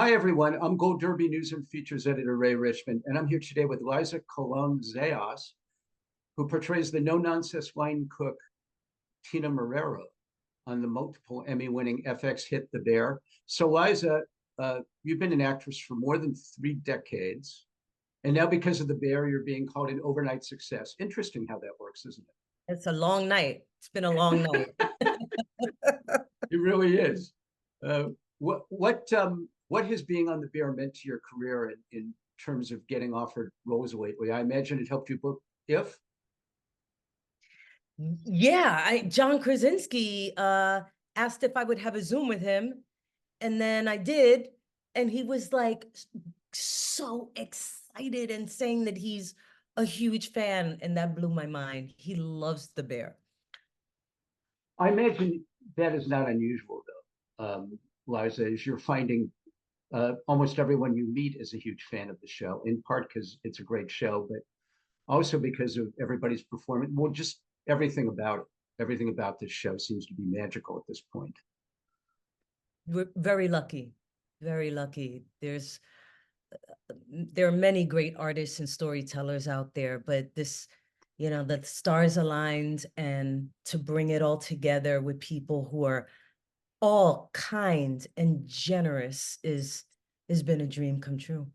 Hi, everyone. I'm Gold Derby News and Features Editor Ray Richmond, and I'm here today with Liza Colón-Zayas, who portrays the no-nonsense wine cook Tina Marrero on the multiple Emmy-winning FX hit The Bear. So, Liza, you've been an actress for more than 3 decades, and now because of The Bear, you're being called an overnight success. Interesting how that works, isn't It's a long night. It's been a long night. it? It really is. Uh, what has being on The Bear meant to your career in terms of getting offered roles lately? I imagine it helped you book If. Yeah, John Krasinski asked if I would have a Zoom with him, and then I did, and he was like so excited and saying that he's a huge fan, and that blew my mind. He loves The Bear. I imagine that is not unusual, though, Liza, as you're finding almost everyone you meet is a huge fan of the show, in part because it's a great show, but also because of everybody's performance. Well, just everything about it. Everything about this show seems to be magical at this point. We're very lucky, very lucky. There are many great artists and storytellers out there, but this, the stars aligned, and to bring it all together with people who are all kind and generous has been a dream come true.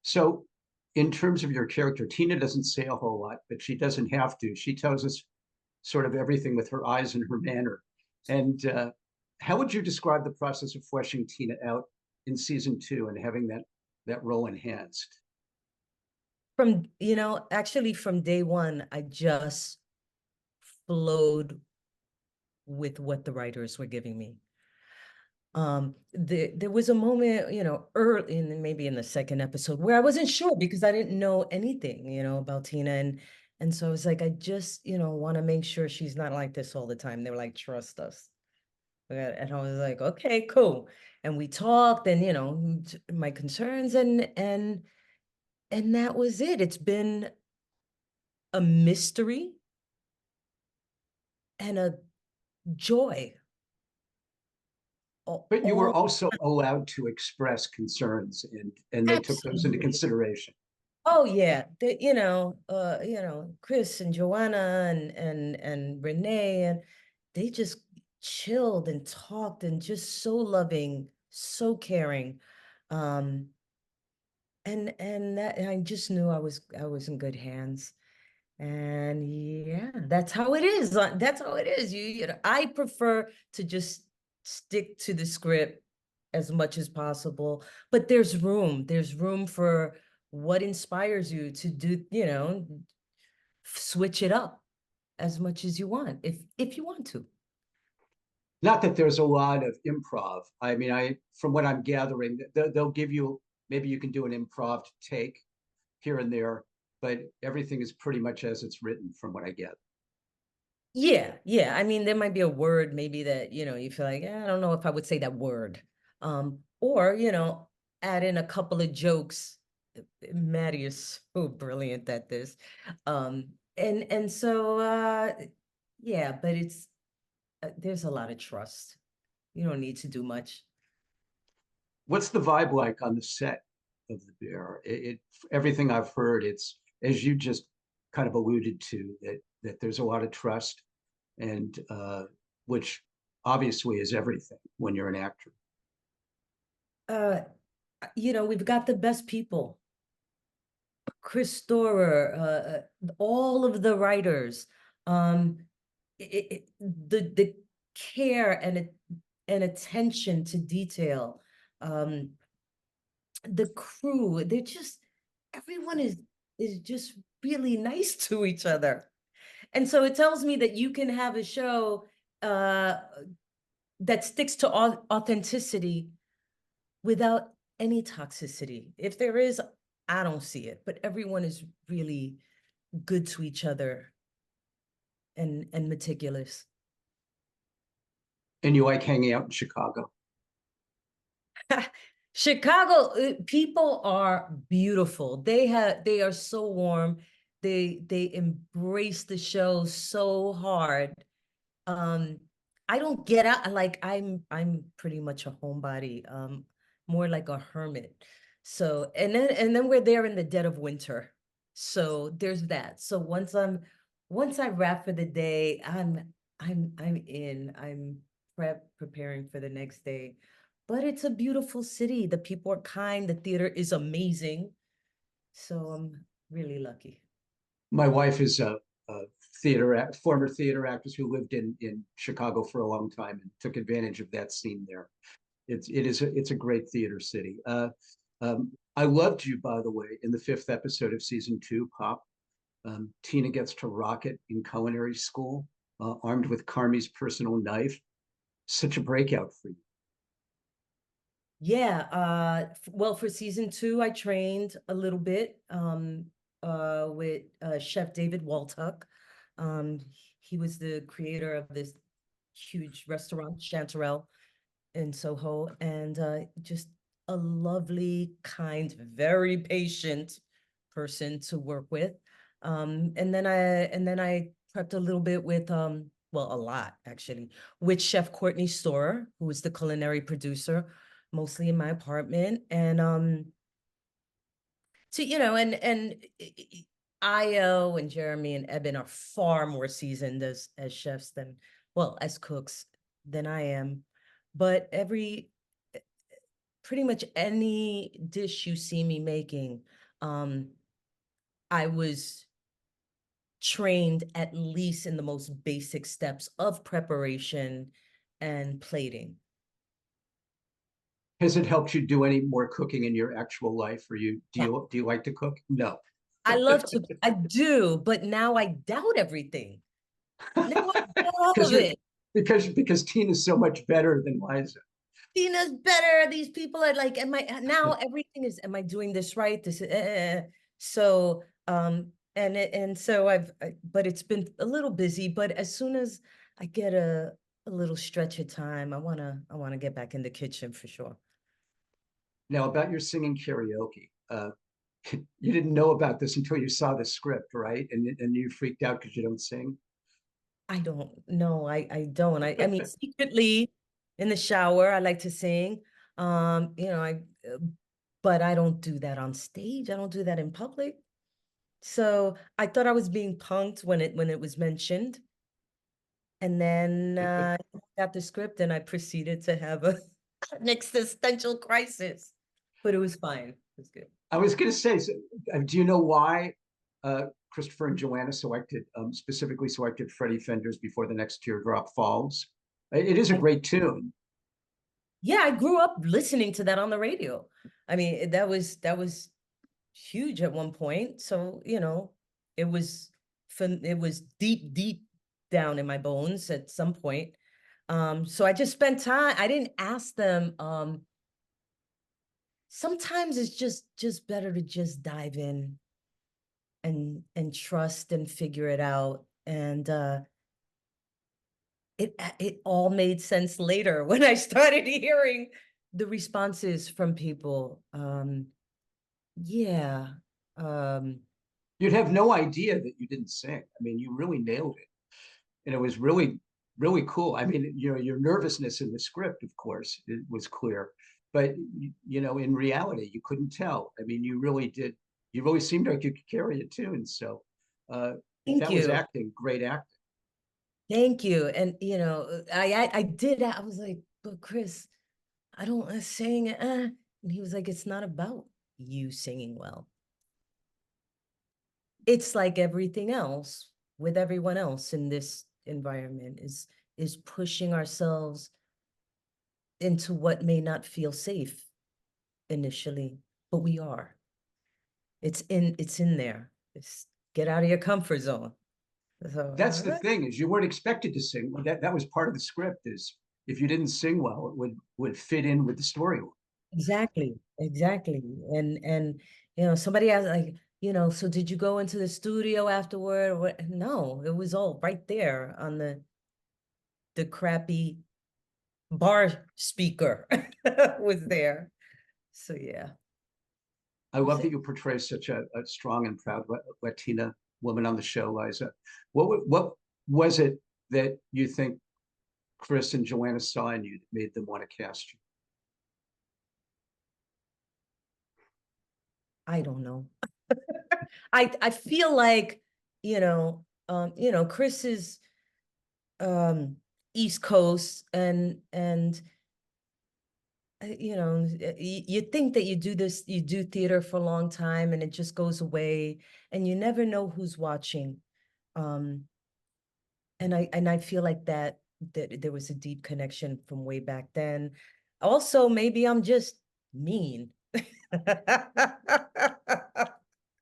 So, in terms of your character, Tina doesn't say a whole lot, but she doesn't have to. She tells us sort of everything with her eyes and her manner. And how would you describe the process of fleshing Tina out in season 2 and having that role enhanced? Actually from day one, I just flowed with what the writers were giving me. There was a moment, early maybe in the second episode where I wasn't sure because I didn't know anything, about Tina. And so I was like, I just, want to make sure she's not like this all the time. They were like, trust us. And I was like, okay, cool. And we talked and, my concerns and that was it. It's been a mystery and a joy. But you were All also allowed to express concerns, and they took those into absolutely. consideration. Oh yeah, Chris and Joanna and Renee, and they just chilled and talked and just so loving, so caring. Um, and I just knew I was in good hands. And yeah, that's how it is. That's how it is. I prefer to just stick to the script as much as possible, but there's room for what inspires you to do, switch it up as much as you want, if you want to. Not that there's a lot of improv. I mean, from what I'm gathering, they'll give you, maybe you can do an improv take here and there, but everything is pretty much as it's written from what I get. Yeah. I mean, there might be a word maybe that, you feel like, I don't know if I would say that word. Or, add in a couple of jokes. Maddie is so brilliant at this. And so yeah, but it's there's a lot of trust. You don't need to do much. What's the vibe like on the set of The Bear? Everything I've heard, it's as you just kind of alluded to, that there's a lot of trust, and which obviously is everything when you're an actor. Uh, we've got the best people. Chris Storer, all of the writers, the care and attention to detail, um, the crew, everyone is just really nice to each other. And so it tells me that you can have a show that sticks to authenticity without any toxicity. If there is, I don't see it, but everyone is really good to each other and meticulous. And you like hanging out in Chicago? Chicago, people are beautiful. They are so warm. They embrace the show so hard. Um, I don't get out, like I'm pretty much a homebody. more like a hermit. So, and then we're there in the dead of winter. So there's that. So once I wrap for the day, I'm preparing for the next day. But it's a beautiful city. The people are kind. The theater is amazing. So I'm really lucky. My wife is a former theater actress who lived in Chicago for a long time and took advantage of that scene there. It's a great theater city. I loved you, by the way, in the fifth episode of season two, Pop. Tina gets to rock it in culinary school, armed with Carmi's personal knife. Such a breakout for you. Yeah, well, for season two, I trained a little bit with Chef David Waltuck. Um, he was the creator of this huge restaurant, Chanterelle, in Soho, and just a lovely, kind, very patient person to work with. And then I prepped a little bit with well, a lot actually, with Chef Courtney Storer, who was the culinary producer, mostly in my apartment. And so Io and Jeremy and Eben are far more seasoned as chefs than, well, as cooks than I am. But pretty much any dish you see me making, um, I was trained at least in the most basic steps of preparation and plating. Has it helped you do any more cooking in your actual life? Or Yeah, do you like to cook? No. I do, but now I doubt everything. Now I doubt all because of you're it. because Tina's so much better than Liza. Tina's better. These people are like, now everything is, am I doing this right? This is, so, but it's been a little busy, but as soon as I get a little stretch of time, I want to get back in the kitchen for sure. Now, about your singing karaoke, you didn't know about this until you saw the script, right? And you freaked out because you don't sing. I don't know. I don't. I mean, secretly in the shower, I like to sing. I but I don't do that on stage. I don't do that in public. So I thought I was being punked when it was mentioned. And then I got the script and I proceeded to have an existential crisis. But it was fine. It was good. I was going to say, so, do you know why Christopher and Joanna specifically selected Freddie Fender's Before the Next Teardrop Falls? It is a great tune. Yeah, I grew up listening to that on the radio. I mean, that was huge at one point. So, it was deep, deep down in my bones at some point. So I just spent time. I didn't ask them. Sometimes it's just better to just dive in and trust and figure it out. And it all made sense later when I started hearing the responses from people. Yeah. Um, You'd have no idea that you didn't sing. I mean, you really nailed it. And it was really, really cool. I mean, your nervousness in the script, of course, it was clear. But, in reality, you couldn't tell. I mean, you really did. You really seemed like you could carry a tune. So if thank that was you. acting, great acting. Thank you. And I did. I was like, but Chris, I don't sing. And he was like, it's not about you singing well. It's like everything else with everyone else in this environment is pushing ourselves into what may not feel safe initially, but we are. It's in there. It's get out of your comfort zone. So, That's the thing, is you weren't expected to sing. That was part of the script, is if you didn't sing well, it would fit in with the story. exactly, exactly. And somebody asked like, so did you go into the studio afterward? Or what? No, it was all right there on the crappy bar speaker was there. So yeah, I was love that it. you portray such a strong and proud Latina woman on the show, Liza. What was it that you think Chris and Joanna saw in you that made them want to cast you? I don't know. I feel like, Chris is East Coast, and you think that you do theater for a long time and it just goes away and you never know who's watching. Um, and I feel like that there was a deep connection from way back then. Also, maybe I'm just mean.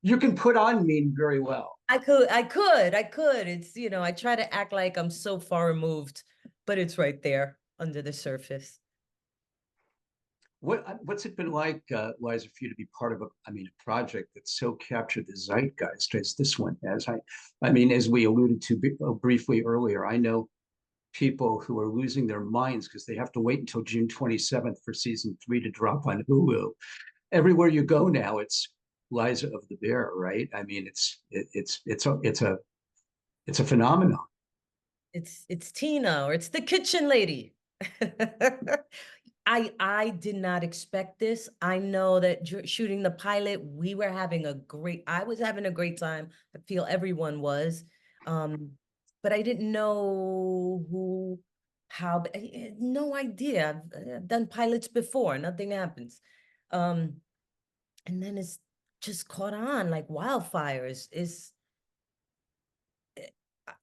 You can put on mean very well. I could. It's, I try to act like I'm so far removed, but it's right there under the surface. What's it been like, Liza, for you to be part of a project that so captured the zeitgeist as this one has? I mean, as we alluded to briefly earlier, I know people who are losing their minds because they have to wait until June 27th for season 3 to drop on Hulu. Everywhere you go now, it's Liza of the Bear, right? I mean, it's a phenomenon. It's Tina, or it's the kitchen lady. I did not expect this. I know that shooting the pilot, I was having a great time. I feel everyone was. Um, but I didn't know no idea. I've done pilots before, nothing happens. Um, and then it's just caught on like wildfires.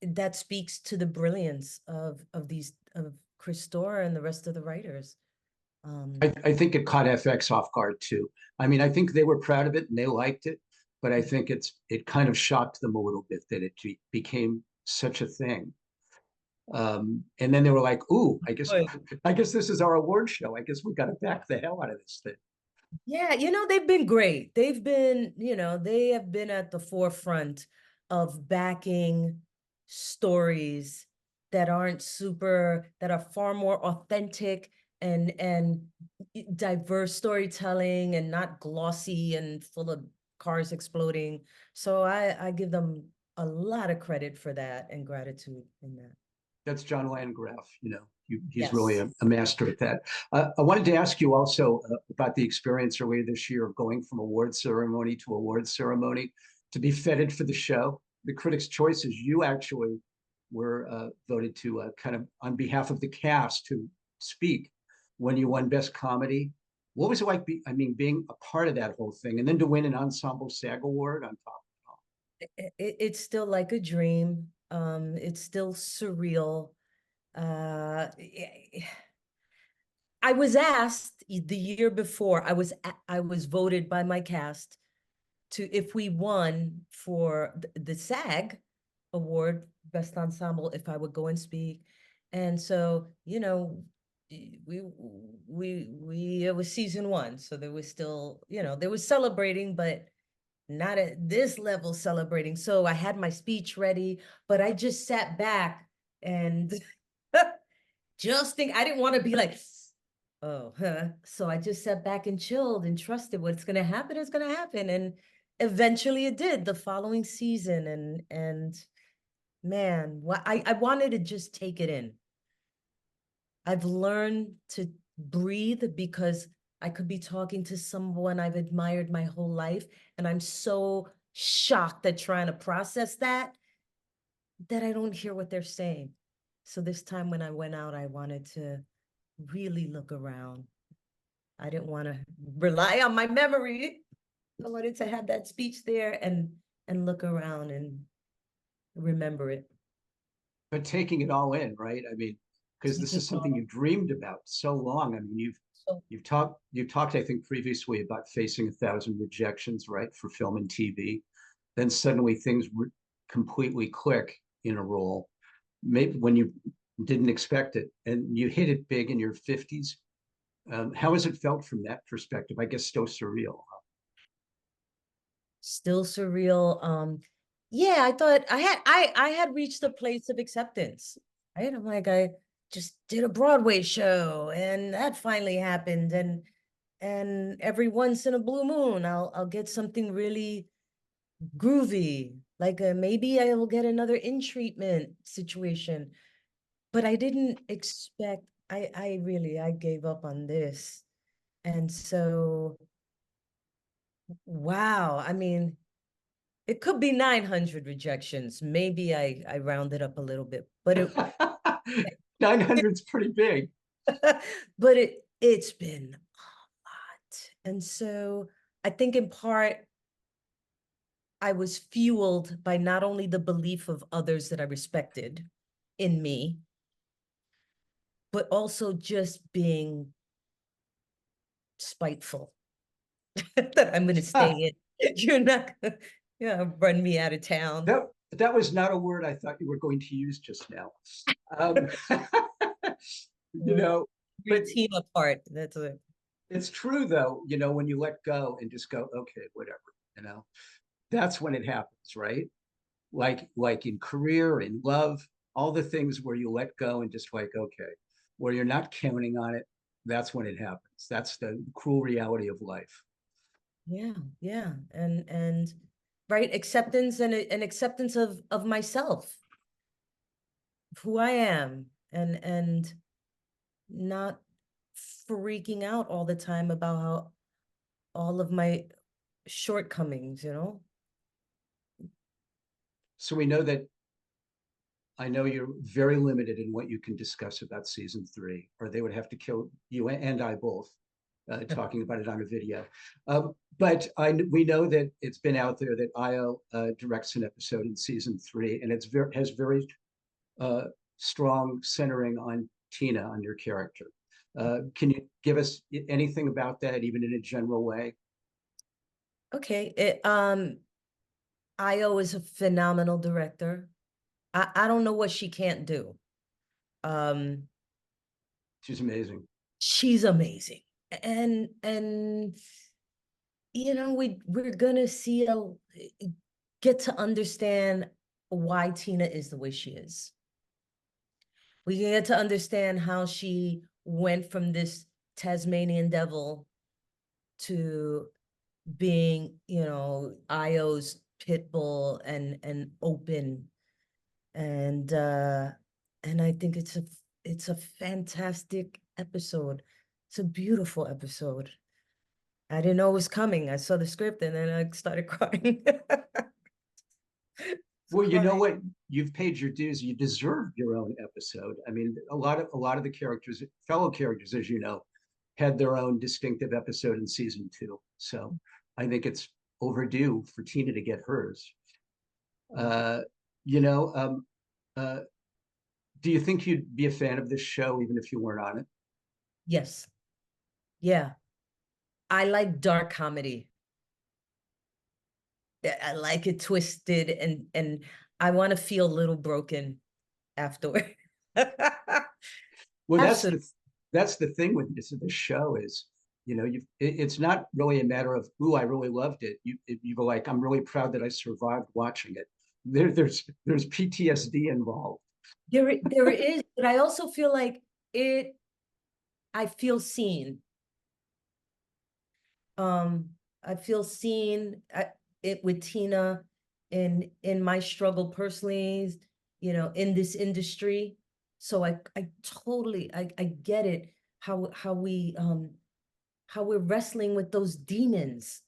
That speaks to the brilliance of Chris Storer and the rest of the writers. I think it caught FX off guard too. I mean, I think they were proud of it and they liked it, but I think it kind of shocked them a little bit that it became such a thing. And then they were like, "Ooh, Right. I guess this is our award show. I guess we got to back the hell out of this thing." Yeah, they've been great. They have been at the forefront of backing stories that are far more authentic and diverse storytelling and not glossy and full of cars exploding. So I give them a lot of credit for that and gratitude in that. That's John Landgraf. He's really Yes. a master at that. I wanted to ask you also about the experience earlier this year of going from award ceremony to award ceremony to be feted for the show. The Critics' Choices, you actually were voted to kind of on behalf of the cast to speak when you won Best Comedy. What was it like, being a part of that whole thing and then to win an Ensemble SAG award on top It's still like a dream. It's still surreal. Uh, I was asked the year before, I was voted by my cast to, if we won for the SAG award, Best Ensemble, if I would go and speak. And so, it was season 1. So there was still, there was celebrating, but not at this level celebrating. So I had my speech ready, but I just sat back and just think, I didn't want to be like, oh, huh. So I just sat back and chilled and trusted what's going to happen is going to happen. And eventually it did the following season. And man, I wanted to just take it in. I've learned to breathe because I could be talking to someone I've admired my whole life, and I'm so shocked at trying to process that I don't hear what they're saying. So this time when I went out, I wanted to really look around. I didn't want to rely on my memory. I wanted to have that speech there and look around and remember it. but taking it all in, right? I mean, because Take this it is something all. you've dreamed about so long. I mean, So you've talked, I think, previously about facing 1,000 rejections, right, for film and TV. Then suddenly things completely click in a role, maybe when you didn't expect it, and you hit it big in your 50s. How has it felt from that perspective? I guess still surreal. still surreal. Yeah, I thought I had reached a place of acceptance. Right? I'm like, I just did a Broadway show and that finally happened. And every once in a blue moon, I'll get something really groovy. Like maybe I will get another in treatment situation. But I didn't expect, I gave up on this. And so Wow. I mean, it could be 900 rejections. Maybe I rounded up a little bit, but it 900's pretty big. but it's been a lot. And so I think in part I was fueled by not only the belief of others that I respected in me, but also just being spiteful that I'm going to stay Ah, in. You're not going to run me out of town. that was not a word I thought you were going to use just now. Um, you know, but Routine apart. That's it. it's true though, when you let go and just go, okay, whatever, that's when it happens, right? Like in career, in love, all the things where you let go and just like, okay, where you're not counting on it, that's when it happens. That's the cruel reality of life. Yeah, yeah. And right, acceptance and acceptance of myself, of who I am, and not freaking out all the time about how all of my shortcomings, you know? So we know that I know you're very limited in what you can discuss about season three, or they would have to kill you and I both talking about it on a video. But we know that it's been out there that Io directs an episode in season three, and has very uh, strong centering on Tina, on your character. Can you give us anything about that, even in a general way? Okay. Io is a phenomenal director. I don't know what she can't do. Um, She's amazing. she's amazing. And we're gonna get to understand why Tina is the way she is. We get to understand how she went from this Tasmanian devil to being, Io's pit bull and open. And I think it's a fantastic episode. It's a beautiful episode. I didn't know it was coming. I saw the script and then I started crying. Well, you know Crying. what? You've paid your dues. You deserve your own episode. I mean, a lot of the characters, fellow characters, as you know, had their own distinctive episode in season two. So I think it's overdue for Tina to get hers. Uh, you know, uh, do you think you'd be a fan of this show even if you weren't on it? Yes. Yeah. I like dark comedy. I like it twisted and I want to feel a little broken afterward. Well, Absolutely. that's the thing with this show is, it's not really a matter of, ooh, I really loved it. You go like, I'm really proud that I survived watching it. There's PTSD involved. There is, but I also feel like it, I feel seen. Um, I feel seen it with Tina in my struggle personally, in this industry. So I totally I get it how we're wrestling with those demons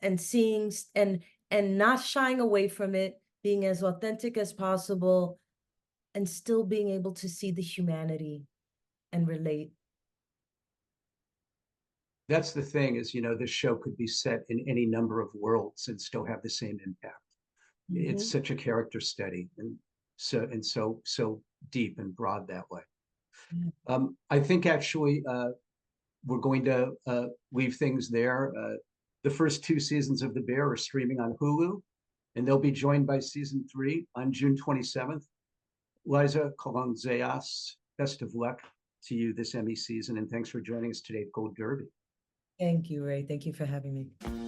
and seeing and not shying away from it, being as authentic as possible and still being able to see the humanity and relate. That's the thing is, this show could be set in any number of worlds and still have the same impact. It's Mhm. such a character study and so deep and broad that way. Yeah. I think actually we're going to leave things there. The first two seasons of The Bear are streaming on Hulu, and they'll be joined by season three on June 27th. Liza Colón-Zayas, best of luck to you this Emmy season, and thanks for joining us today at Gold Derby. Thank you, Ray. Thank you for having me.